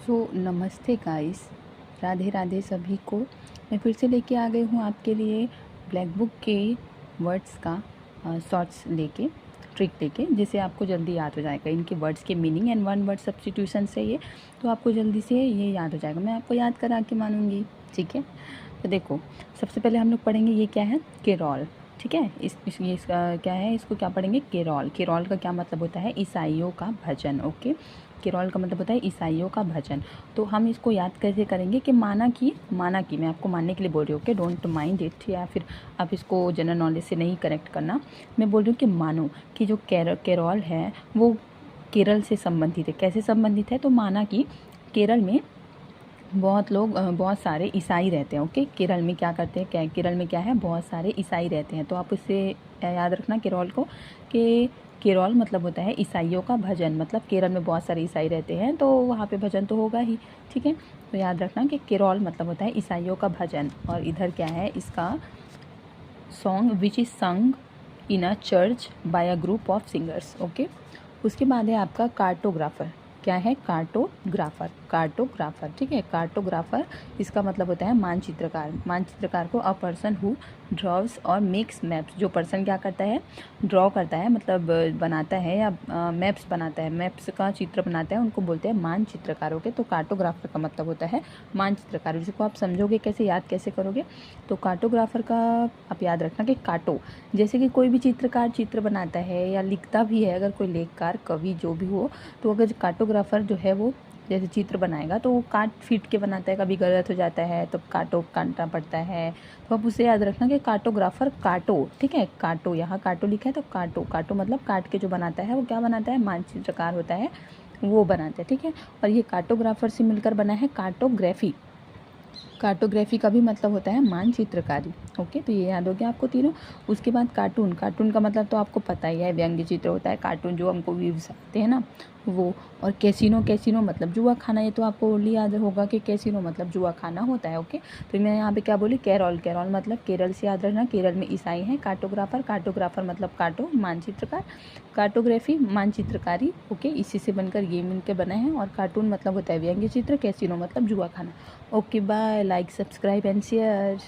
नमस्ते गाइस, राधे राधे सभी को। मैं फिर से लेके आ गई हूँ आपके लिए ब्लैक बुक के वर्ड्स का शॉर्ट्स लेके, ट्रिक लेके, जिससे आपको जल्दी याद हो जाएगा इनके वर्ड्स के meaning and one word substitution से ये तो आपको जल्दी से ये याद हो जाएगा। मैं आपको याद करा के मानूंगी, ठीक है। तो देखो, सबसे पहले हम लोग पढ़ेंगे ये क्या है, केरॉल, ठीक है। इसका क्या है, इसको क्या पढ़ेंगे, केरॉल। केरॉल का क्या मतलब होता है, ईसाइयों का भजन। ओके, केरॉल का मतलब होता है ईसाइयों का भजन। तो हम इसको याद कैसे करेंगे कि माना कि मैं आपको मानने के लिए बोल रही हूँ, ओके, डोंट माइंड इट, या फिर आप इसको जनरल नॉलेज से नहीं करेक्ट करना। मैं बोल रही हूँ कि मानो कि जो केरॉल है वो केरल से संबंधित है। कैसे संबंधित है, तो माना कि केरल में बहुत सारे ईसाई रहते हैं। ओके, केरल में क्या करते हैं, केरल में क्या है, बहुत सारे ईसाई रहते हैं। तो आप उससे याद रखना केरल को, कि केरल मतलब होता है ईसाइयों का भजन। मतलब केरल में बहुत सारे ईसाई रहते हैं तो वहाँ पे भजन तो होगा ही, ठीक है। तो याद रखना कि केरल मतलब होता है ईसाइयों का भजन। और इधर क्या है, इसका song which is sung in a church by a group of singers. Okay, उसके बाद है आपका कार्टोग्राफर। क्या है, कार्टोग्राफर, ठीक है। कार्टोग्राफर, इसका मतलब होता है मानचित्रकार। मानचित्रकार को अ पर्सन हु ड्रॉव्स और मेक्स मैप्स। जो पर्सन क्या करता है, ड्रॉ करता है, मतलब बनाता है, या मैप्स बनाता है, मैप्स का चित्र बनाता है, उनको बोलते हैं मानचित्रकार। ओके, तो कार्टोग्राफर का मतलब होता है मानचित्रकार। जिसको आप समझोगे कैसे, याद कैसे करोगे, तो कार्टोग्राफर का आप याद रखना कि काटो, जैसे कि कोई भी चित्रकार चित्र बनाता है या लिखता भी है, अगर कोई लेखकार, कवि जो भी हो, तो अगर कार्टोग्राफर जो है वो जैसे चित्र बनाएगा तो वो काट फीट के बनाता है, कभी गलत हो जाता है तो काटना पड़ता है। तो आप उसे याद रखना कि कार्टोग्राफर काटो, ठीक है। काटो, यहाँ काटो लिखा है तो काटो मतलब काट के जो बनाता है वो क्या बनाता है, मानचित्रकार होता है, वो बनाता है, ठीक है। और ये कार्टोग्राफर से मिलकर बना है कार्टोग्राफी। कार्टोग्राफी का भी मतलब होता है मानचित्रकारी। ओके, तो ये याद हो गया आपको तीनों। उसके बाद कार्टून। कार्टून का मतलब तो आपको पता ही है, व्यंग्य चित्र होता है कार्टून, जो हमको व्यूज आते हैं ना वो। और कैसीनो मतलब जुआ खाना। ये तो आपको ओनली याद होगा कि कैसीनो मतलब जुआ खाना होता है। ओके, तो मैं यहाँ पे क्या बोली, केरल मतलब केरल से याद रखना, केरल में ईसाई हैं। कार्टोग्राफर मतलब काटो, मानचित्रकार, कार्टोग्राफी मानचित्रकारी। ओके, इसी से बनकर ये मिलकर बना है। और कार्टून मतलब होता है व्यंग्य चित्र, कैसीनो मतलब जुआ खाना। Okay, bye, like, subscribe and share.